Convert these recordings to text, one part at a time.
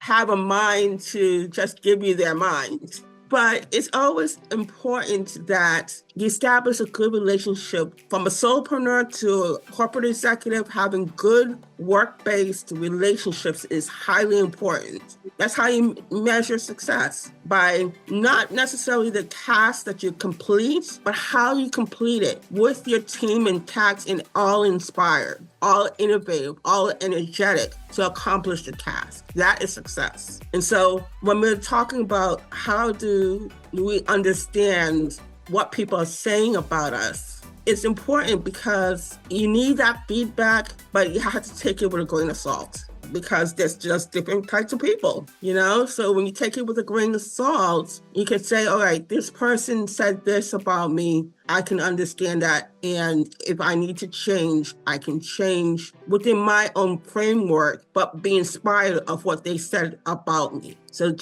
have a mind to just give you their mind. But it's always important that you establish a good relationship from a solopreneur to a corporate executive. Having good work-based relationships is highly important. That's how you measure success, by not necessarily the task that you complete, but how you complete it with your team intact and all inspired, all innovative, all energetic to accomplish the task. That is success. And so when we're talking about how do we understand what people are saying about us, it's important because you need that feedback, but you have to take it with a grain of salt, because there's just different types of people, you know? So when you take it with a grain of salt, you can say, all right, this person said this about me. I can understand that. And if I need to change, I can change within my own framework, but be inspired of what they said about me. So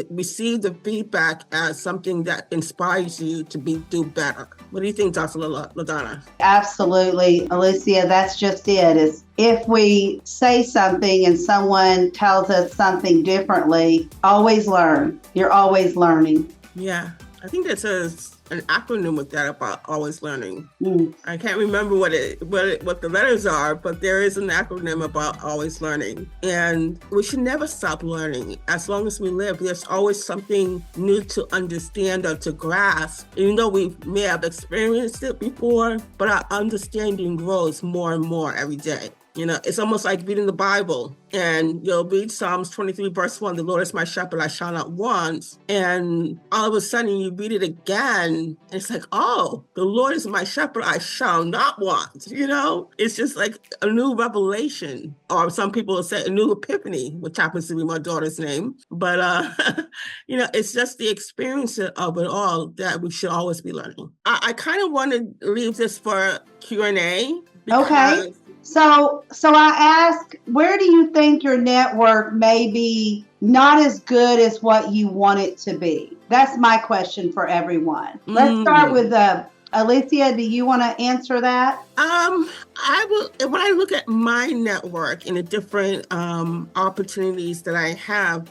receive the feedback as something that inspires you to do better. What do you think, Dr. LaDonna? Absolutely, Alicia, that's just it. Is if we say something and someone tells us something differently, always learn. You're always learning. Yeah, I think that's an acronym with that, about always learning. Mm. I can't remember what the letters are, but there is an acronym about always learning. And we should never stop learning. As long as we live, there's always something new to understand or to grasp. Even though we may have experienced it before, but our understanding grows more and more every day. You know, it's almost like reading the Bible, and you'll read Psalms 23, verse 1, the Lord is my shepherd, I shall not want. And all of a sudden you read it again, and it's like, oh, the Lord is my shepherd, I shall not want. You know, it's just like a new revelation, or some people will say a new epiphany, which happens to be my daughter's name. But, you know, it's just the experience of it all that we should always be learning. I kind of want to leave this for Q&A. Okay. So I ask, where do you think your network may be not as good as what you want it to be? That's my question for everyone. Let's start with Alicia. Do you want to answer that? I will. When I look at my network and the different opportunities that I have,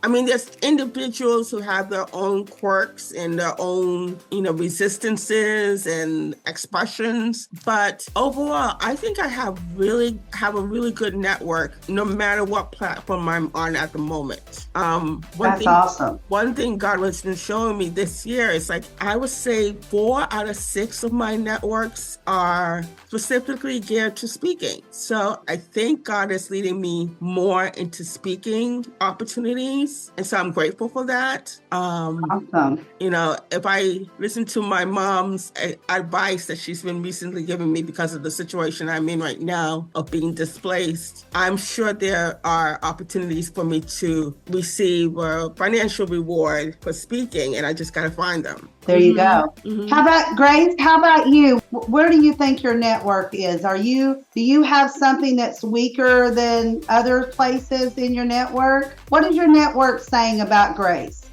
there's individuals who have their own quirks and their own, resistances and expressions. But overall, I think I have a really good network, no matter what platform I'm on at the moment. Awesome. One thing God has been showing me this year is, like, I would say 4 out of 6 of my networks are specifically geared to speaking. So I think God is leading me more into speaking opportunities. And so I'm grateful for that. Awesome. If I listen to my mom's advice that she's been recently giving me because of the situation I'm in right now of being displaced, I'm sure there are opportunities for me to receive a financial reward for speaking, and I just got to find them. There you go. Mm-hmm. How about Grace? How about you? Where do you think your network is? Do you have something that's weaker than other places in your network? What is your network saying about Grace?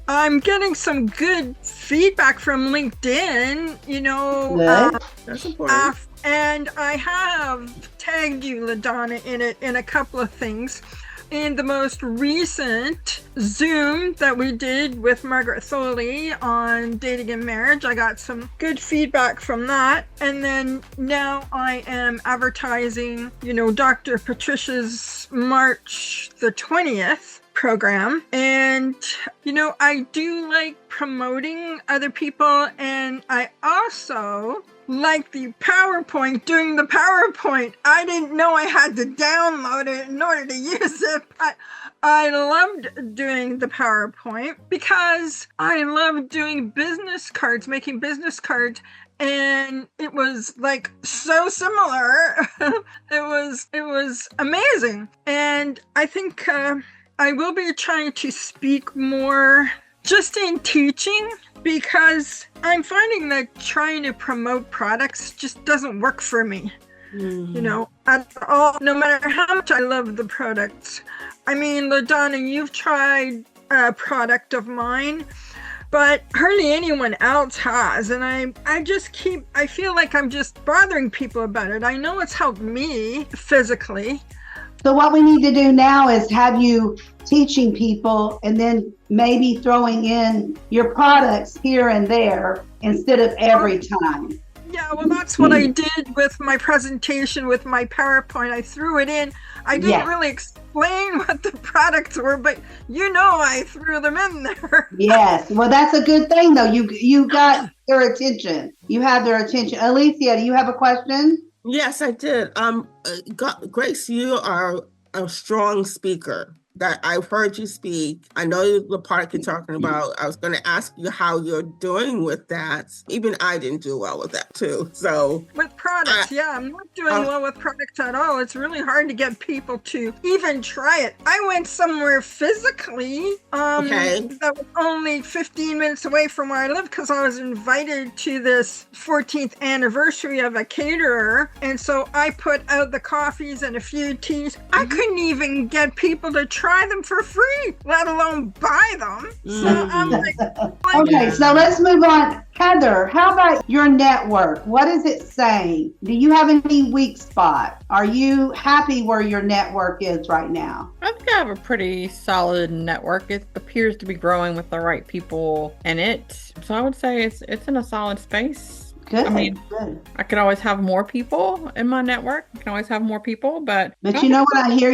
I'm getting some good feedback from LinkedIn, That's important. And I have tagged you, LaDonna, in a couple of things. In the most recent Zoom that we did with Margaret Foley on dating and marriage, I got some good feedback from that. And then now I am advertising, Dr. Patricia's March the 20th program. And, I do like promoting other people. And I also like the PowerPoint, doing the PowerPoint. I didn't know I had to download it in order to use it. I loved doing the PowerPoint because I love doing business cards, making business cards. And it was like so similar. It was amazing. And I think I will be trying to speak more just in teaching, because I'm finding that trying to promote products just doesn't work for me, at all, no matter how much I love the products. I mean, LaDonna, you've tried a product of mine, but hardly anyone else has. And I feel like I'm just bothering people about it. I know it's helped me physically, So what we need to do now is have you teaching people and then maybe throwing in your products here and there instead of every time. Yeah, well, that's what I did with my presentation with my PowerPoint. I threw it in. I didn't really explain what the products were, but I threw them in there. Yes, well, that's a good thing, though. You got their attention. You have their attention. Alicia, do you have a question? Yes, I did. Grace, you are a strong speaker. That I've heard you speak. I know the product you're talking about. I was going to ask you how you're doing with that. Even I didn't do well with that too. So with products, I'm not doing well with products at all. It's really hard to get people to even try it. I went somewhere physically that was only 15 minutes away from where I live because I was invited to this 14th anniversary of a caterer. And so I put out the coffees and a few teas. I couldn't even get people to try them for free, let alone buy them. So I'm like, okay, so let's move on. Heather, how about your network? What is it saying? Do you have any weak spot? Are you happy where your network is right now? I think I have a pretty solid network. It appears to be growing with the right people in it. So I would say it's in a solid space. Good. I mean, I could always have more people in my network. I can always have more people, but you know what I hear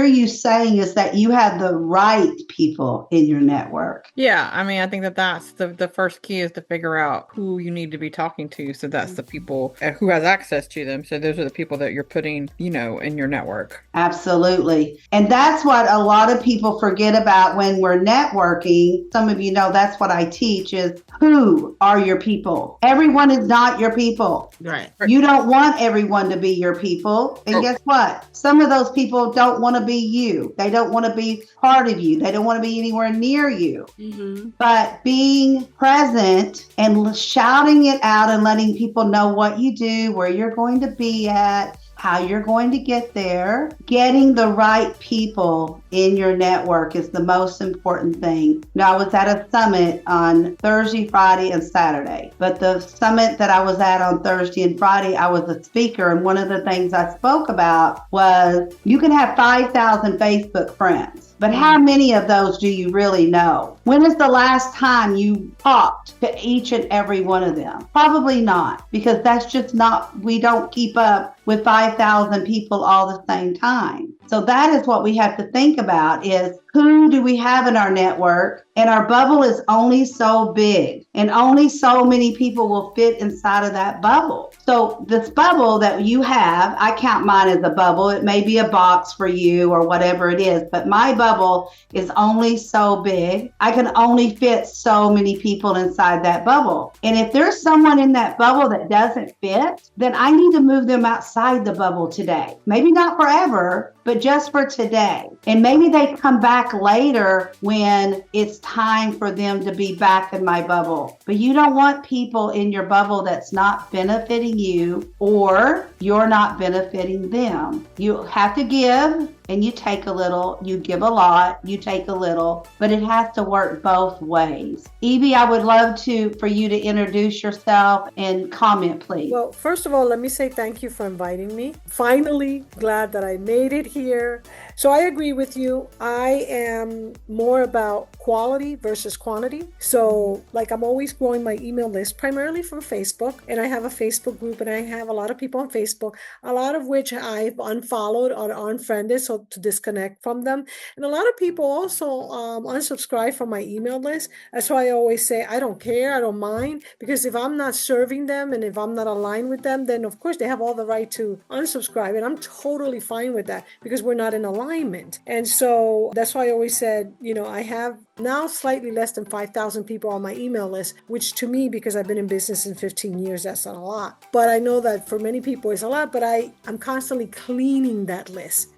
you saying is that you have the right people in your network. Yeah, I mean, I think that's the first key is to figure out who you need to be talking to. So that's the people who has access to them. So those are the people that you're putting, in your network. Absolutely. And that's what a lot of people forget about when we're networking. Some of you know that's what I teach is who are your people? Everyone is not your people. Right. You don't want everyone to be your people. And guess what? Some of those people don't want to be you. They don't want to be part of you. They don't want to be anywhere near you. Mm-hmm. But being present and shouting it out and letting people know what you do, where you're going to be at, how you're going to get there, getting the right people in your network is the most important thing. Now, I was at a summit on Thursday, Friday, and Saturday. But the summit that I was at on Thursday and Friday, I was a speaker. And one of the things I spoke about was you can have 5,000 Facebook friends. But how many of those do you really know? When is the last time you talked to each and every one of them? Probably not, because that's just not, we don't keep up with 5,000 people all the same time. So that is what we have to think about is who do we have in our network? And our bubble is only so big and only so many people will fit inside of that bubble. So this bubble that you have, I count mine as a bubble. It may be a box for you or whatever it is, but my bubble is only so big. I can only fit so many people inside that bubble. And if there's someone in that bubble that doesn't fit, then I need to move them outside the bubble today. Maybe not forever, but just for today. And maybe they come back later when it's time for them to be back in my bubble. But you don't want people in your bubble that's not benefiting you or you're not benefiting them. You have to give and you take a little, you give a lot, you take a little, but it has to work both ways. Evie, I would love for you to introduce yourself and comment, please. Well, first of all, let me say thank you for inviting me. Finally, glad that I made it here. So I agree with you. I am more about quality versus quantity. So like I'm always growing my email list, primarily from Facebook. And I have a Facebook group and I have a lot of people on Facebook, a lot of which I've unfollowed or unfriended. So to disconnect from them. And a lot of people also unsubscribe from my email list. That's why I always say, I don't care. I don't mind. Because if I'm not serving them and if I'm not aligned with them, then of course they have all the right to unsubscribe. And I'm totally fine with that because we're not in alignment. And so that's why I always said, I have now slightly less than 5,000 people on my email list, which to me, because I've been in business in 15 years, that's not a lot. But I know that for many people it's a lot, but I'm constantly cleaning that list.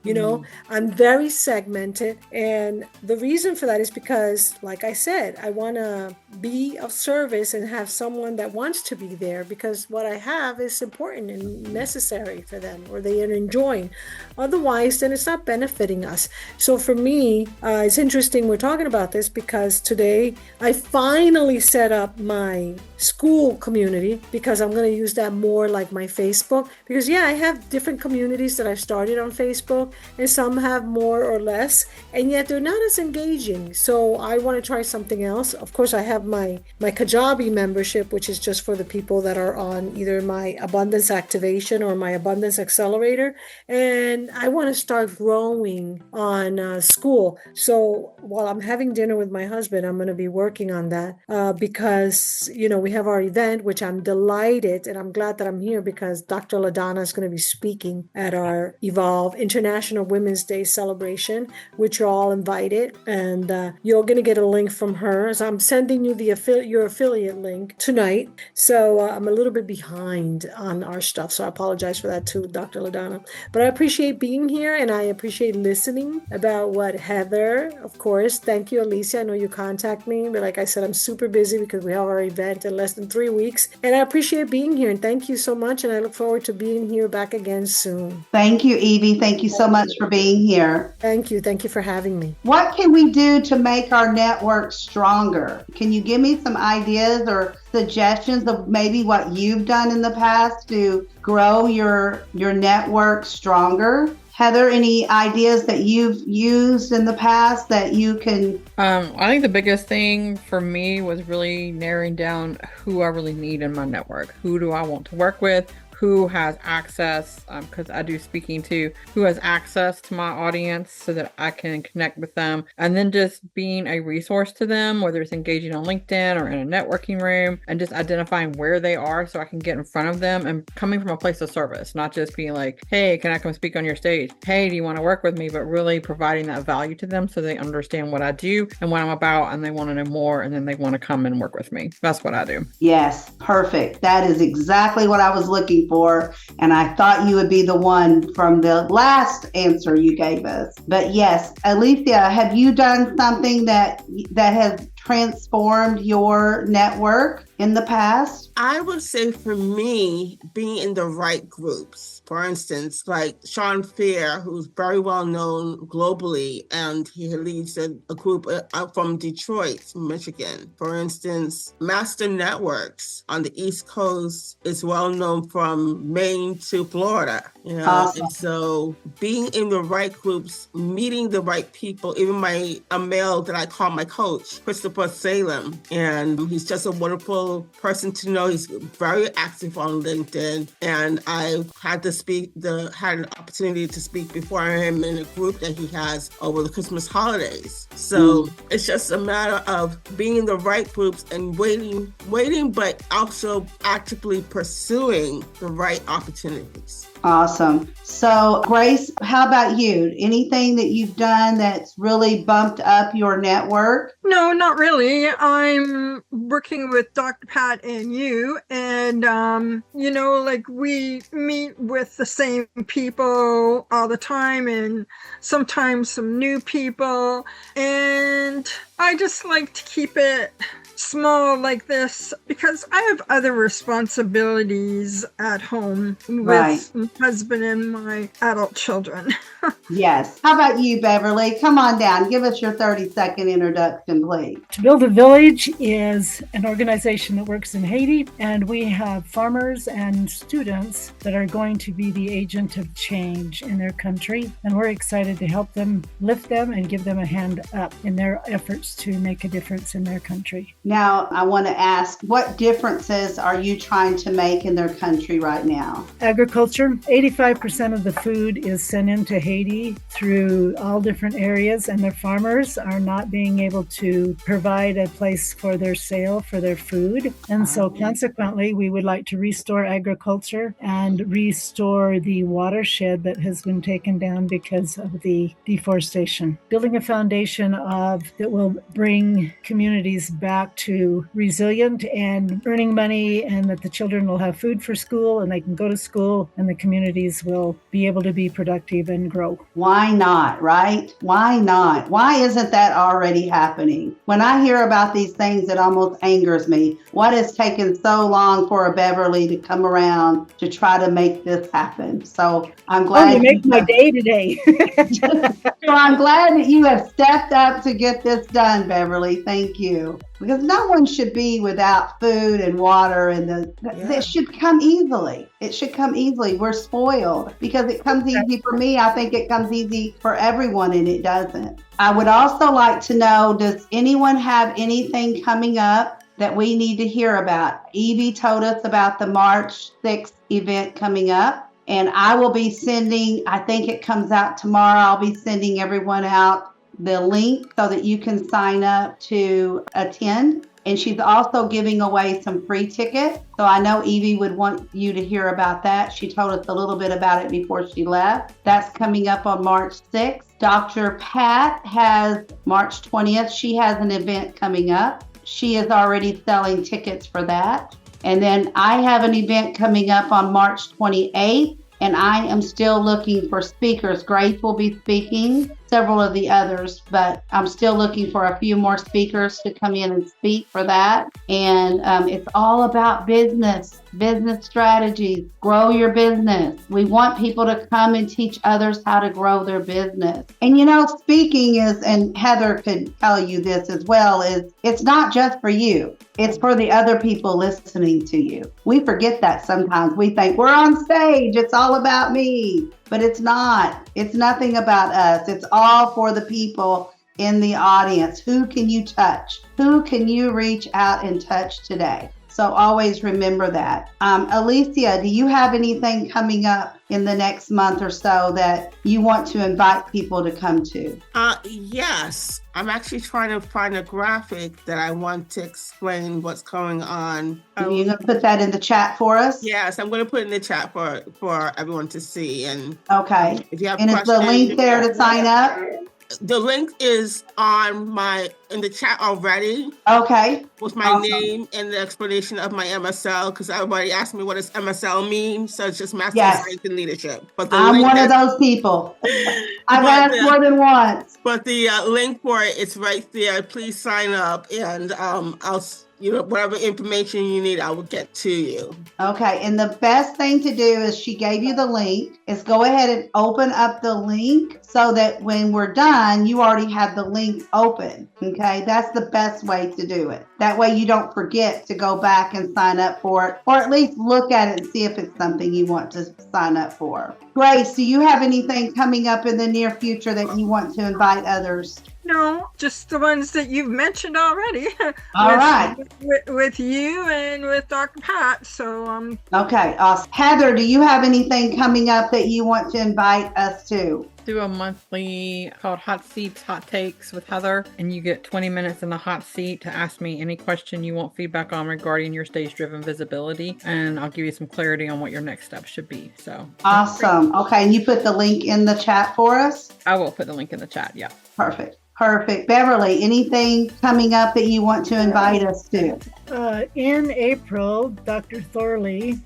I'm very segmented. And the reason for that is because, like I said, I want to be of service and have someone that wants to be there because what I have is important and necessary for them or they are enjoying. Otherwise, then it's not benefiting us. So for me, it's interesting we're talking about this just because today I finally set up my school community, because I'm going to use that more like my Facebook. Because yeah, I have different communities that I've started on Facebook, and some have more or less, and yet they're not as engaging. So I want to try something else. Of course, I have my Kajabi membership, which is just for the people that are on either my Abundance Activation or my Abundance Accelerator. And I want to start growing on school. So while I'm having dinner with my husband, I'm going to be working on that because, we have our event, which I'm delighted, and I'm glad that I'm here because Dr. LaDonna is going to be speaking at our Evolve International Women's Day celebration, which you're all invited. And you're going to get a link from her. So I'm sending you your affiliate link tonight. So I'm a little bit behind on our stuff. So I apologize for that too, Dr. LaDonna. But I appreciate being here, and I appreciate listening about what Heather, of course. Thank you, Alicia. I know you contact me, but like I said, I'm super busy because we have our event in less than 3 weeks. And I appreciate being here, and thank you so much. And I look forward to being here back again soon. Thank you, Evie. Thank you so much for being here. Thank you. Thank you for having me. What can we do to make our network stronger? Can you give me some ideas or suggestions of maybe what you've done in the past to grow your network stronger? Heather, any ideas that you've used in the past that you can? I think the biggest thing for me was really narrowing down who I really need in my network. Who do I want to work with? Who has access, because I do speaking too, who has access to my audience so that I can connect with them. And then just being a resource to them, whether it's engaging on LinkedIn or in a networking room, and just identifying where they are so I can get in front of them and coming from a place of service, not just being like, hey, can I come speak on your stage? Hey, do you want to work with me? But really providing that value to them so they understand what I do and what I'm about, and they want to know more, and then they want to come and work with me. That's what I do. Yes, perfect. That is exactly what I was looking for, and I thought you would be the one from the last answer you gave us. But yes, Alicia, have you done something that has transformed your network in the past? I would say for me, being in the right groups. For instance, like Sean Fair, who's very well known globally, and he leads a group from Detroit, Michigan. For instance, Master Networks on the East Coast is well known from Maine to Florida. Awesome. And so being in the right groups, meeting the right people, even a male that I call my coach, Christopher Salem, and he's just a wonderful person to know. He's very active on LinkedIn, and I had an opportunity to speak before him in a group that he has over the Christmas holidays. So it's just a matter of being in the right groups and waiting, but also actively pursuing the right opportunities. Awesome. So, Grace, how about you? Anything that you've done that's really bumped up your network? No, not really. I'm working with Dr. Pat and you, and, we meet with the same people all the time, and sometimes some new people. And I just like to keep it small like this because I have other responsibilities at home with my husband and my adult children. Yes. How about you, Beverly? Come on down. Give us your 30-second introduction, please. To Build a Village is an organization that works in Haiti, and we have farmers and students that are going to be the agent of change in their country. And we're excited to help them, lift them, and give them a hand up in their efforts to make a difference in their country. Now, I want to ask, what differences are you trying to make in their country right now? Agriculture. 85% of the food is sent into Haiti through all different areas, and their farmers are not being able to provide a place for their sale for their food. And so consequently, we would like to restore agriculture and restore the watershed that has been taken down because of the deforestation. Building a foundation that will bring communities back to resilient and earning money, and that the children will have food for school and they can go to school, and the communities will be able to be productive and grow. Why not, right? Why not? Why isn't that already happening? When I hear about these things, it almost angers me. What has taken so long for a Beverly to come around to try to make this happen? So I'm glad you make my day today. So I'm glad that you have stepped up to get this done. fun, Beverly. Thank you. Because no one should be without food and water, and it should come easily. It should come easily. We're spoiled because it comes easy for me. I think it comes easy for everyone, and it doesn't. I would also like to know, does anyone have anything coming up that we need to hear about? Evie told us about the March 6th event coming up, and I will be sending, I think it comes out tomorrow, I'll be sending everyone out the link so that you can sign up to attend. And she's also giving away some free tickets. So I know Evie would want you to hear about that. She told us a little bit about it before she left. That's coming up on March 6th. Dr. Pat has March 20th. She has an event coming up. She is already selling tickets for that. And then I have an event coming up on March 28th. And I am still looking for speakers. Grace will be speaking, several of the others, but I'm still looking for a few more speakers to come in and speak for that. And it's all about business strategies, grow your business. We want people to come and teach others how to grow their business. And speaking is, and Heather could tell you this as well, is it's not just for you. It's for the other people listening to you. We forget that sometimes. We think we're on stage. It's all about me, but it's not. It's nothing about us. It's all for the people in the audience. Who can you touch? Who can you reach out and touch today? So always remember that. Alicia, do you have anything coming up in the next month or so that you want to invite people to come to? Yes. I'm actually trying to find a graphic that I want to explain what's going on. Are you going to put that in the chat for us? Yes, I'm going to put it in the chat for everyone to see. And okay. If you have and questions, is the link there to sign up? The link is in the chat already. Okay. With my name and the explanation of my MSL, because everybody asked me what does MSL mean. So it's just Master of Strength and Leadership. But I'm one of those people. I've asked more than once. But the link for it, it's right there. Please sign up, and I'll whatever information you need, I will get to you. Okay. And the best thing to do is she gave you the link, is go ahead and open up the link so that when we're done, you already have the link open. Okay. That's the best way to do it. That way you don't forget to go back and sign up for it, or at least look at it and see if it's something you want to sign up for. Grace, do you have anything coming up in the near future that you want to invite others? No, just the ones that you've mentioned already. All right. With you and with Dr. Pat. So okay, awesome. Heather, do you have anything coming up that you want to invite us to? Do a monthly called Hot Seats, Hot Takes with Heather, and you get 20 minutes in the hot seat to ask me any question you want feedback on regarding your stage-driven visibility, and I'll give you some clarity on what your next steps should be. So awesome. Okay, and you put the link in the chat for us? I will put the link in the chat. Yeah. Perfect. Beverly, anything coming up that you want to invite us to? In April, Dr.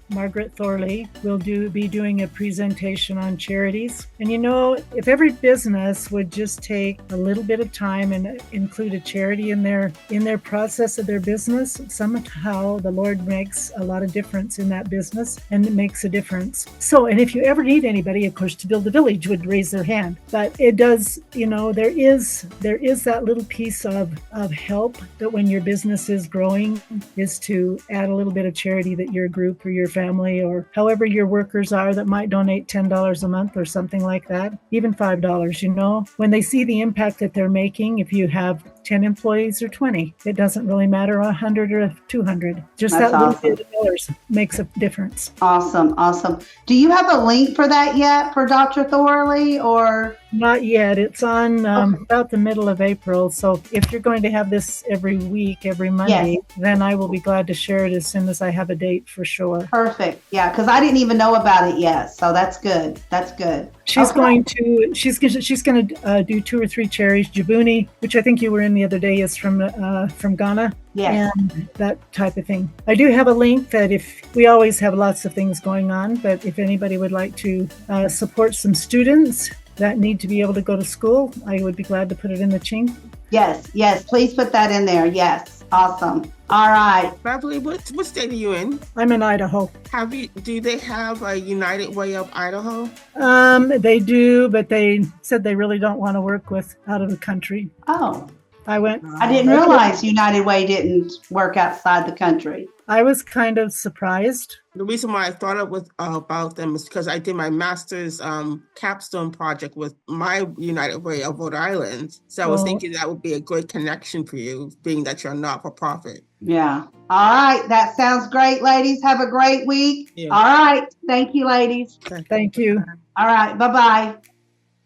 Margaret Thorley, will be doing a presentation on charities. And if every business would just take a little bit of time and include a charity in their process of their business, somehow the Lord makes a lot of difference in that business, and it makes a difference. So, and if you ever need anybody, of course, to build a village would raise their hand. But it does, there is that little piece of help that when your business is growing, is to add a little bit of charity that your group or your family or however your workers are that might donate $10 a month or something like that, even $5, when they see the impact that they're making. If you have 10 employees or 20, it doesn't really matter, 100 or 200. Just that little bit of dollars makes a difference. Awesome. Do you have a link for that yet for Dr. Thorley, or? Not yet. It's on about the middle of April. So if you're going to have this every week, every Monday, then I will be glad to share it as soon as I have a date for sure. Perfect. Yeah, because I didn't even know about it yet. So that's good. She's going to do 2 or 3 charities. Jabuni, which I think you were in the other day, is from Ghana. Yes. And that type of thing. I do have a link that we always have lots of things going on, but if anybody would like to support some students that need to be able to go to school, I would be glad to put it in the chink. Yes. Please put that in there. Yes. Awesome. All right. Beverly, what state are you in? I'm in Idaho. Do they have a United Way of Idaho? They do, but they said they really don't want to work with out of the country. Oh. I went. I didn't realize United Way didn't work outside the country. I was kind of surprised. The reason why I thought about them is because I did my master's capstone project with my United Way of Rhode Island. So I was thinking that would be a great connection for you, being that you're not for profit. Yeah. All right. That sounds great, ladies. Have a great week. Yeah. All right. Thank you, ladies. Thank you. All right. Bye-bye.